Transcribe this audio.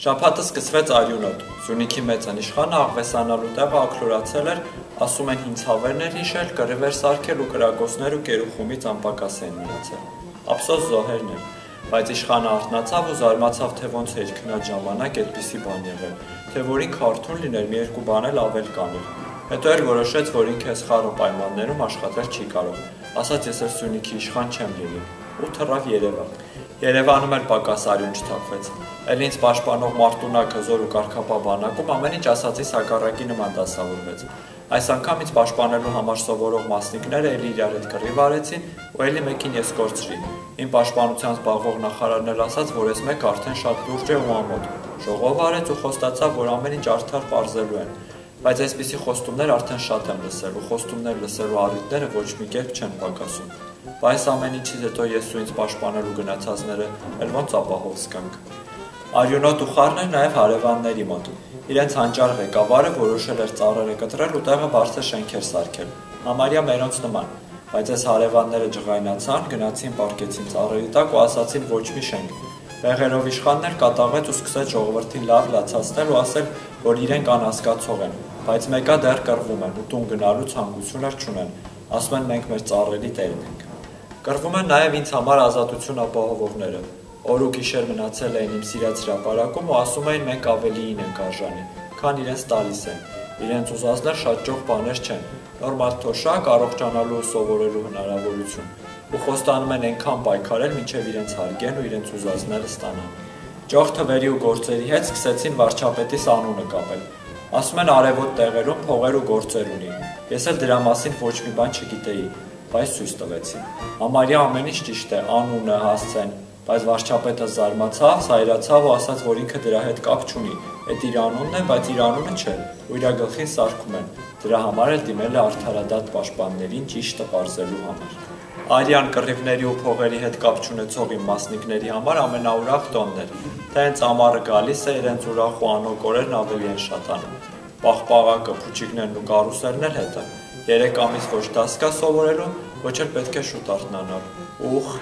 Շաբաթը սկսվեց արյունոտ, Սյունիքի մեծանիշխանը աղվեսանալու տեղը աքլորացել էր, ասում են հին ցավերներ հիշել, կռիվեր սարքել ու կրակոցներ ու կերուխումից անպակաս էին մնացել, ափսոս զոհերն են, բայց իշխանը արթնացավ ու զարմացավ, թե ոնց էր քնած ժամանակ այդպիսի բան եղել, թե որ ինքը արթուն լիներ, մի երկու բան էլ ավել կաներ, հետո էլ որոշեց, որ ինքը այս խառը պայմաններում աշխատել չի կարող, ասաց ես էլ Սյունիքի իշխան չեմ լինի, ու թռավ Երևան։ Երևանում էլ պակաս արյուն չթափվեց, էլ ինձ պաշտպանող Մարտունակը զոր ու կարգապահ բանակում ամեն ինչ ասածիս հակառակի նման դասավորվեց։ Այս անգամ ինձ պաշտպանելու համար սովորող մասնիկները էլի իրար հետ կռիվ արեցին ու էլի մեկին ես կորցրի։ Իմ պաշտպանության զբաղվող նախարարն էլ ասաց, որ այս մեկը արդեն շատ լուրջ է ու ամոթ։ Ժողով արեց ու խոստացավ, որ ամեն ինչ արդար պարզելու են։ Բայց այսպիսի խոստումներ արդեն շատ եմ լսել ու խոստումներ լսելու առիթները ոչ մի կերպ չեն պակասում։ Բայց ամեն ինչից հետո ես ու ինձ պաշտպանելու գնացածները էլ ոնց ապահով զգանք։ Արյունոտ ու խառն էր նաև հարևանների մոտ։ Իրենց հանճար ղեկավարը որոշել էր ծառերը կտրել ու տեղը բարձր շենքեր սարքել, համարյա մերոնց նման, բայց այս հարևանները ջղայնացան, գնացին պառկեցին ծառերի տակ ու ասացին ոչ մի շենք։ Բեղերով իշխանն էլ կատաղեց ու սկսեց ժողովրդին լավ լացացնել ու ասել, որ իրենք անհասկացող են, բայց մեկա դեռ կռվում են ու տուն գնալու ցանկություն էլ չունեն, ասում են մենք մեր ծառերի տերն ենք։ Կռվում են նաև ինձ համար ազատություն ապահովողները, օր ու գիշեր մնացել էին իմ սիրած հրապարակում ու ասում էին մենք ավելիին ենք արժանի, քան իրենց տալիս են, իրենց ուզածներ շատ ճոխ բաներ չեն, նորմալ թոշակ, առողջանալու ու սովորելու հնարավորություն, ու խոստանում են այնքան պայքարել, մինչև իրենց հարգեն ու իրենց ուզածները ստանան։ Ճոխ թվերի ու գործերի հետ սկսեցին վարչապետիս անունը կապել, ասում են արևոտ տեղերում փողեր ու գործեր ունի, ես էլ դրա մասին ոչ մի բան չգիտեի, բայց ցույց տվեցին։ Համարյա ամեն ինչ ճիշտ է, անունը, հասցեն, բայց վարչապետը զարմացավ, զայրացավ ու ասաց, որ ինքը դրա հետ կապ չունի, այդ իր անունն է, բայց իր անունը չէ, ու իր գլխին սարքում են, դրա համար էլ դիմել է արդարադատ պաշտպաններին ճիշտը պարզելու համար։ Արյան կռիվների ու փողերի հետ կապ չունեցող իմ մասնիկների համար ամենաուրախ տոնն էր, թե հենց ամառը գալիս է, իրենց ուրախ ու անոկ օրերն ավելի են շատանում։ Պաղպաղակը, փուչիկներն ու կարուսելն էլ հետը, 3 ամիս ոչ դաս կա սովորելու, ոչ էլ պետք է շուտ արթնանալ։ Ուխ։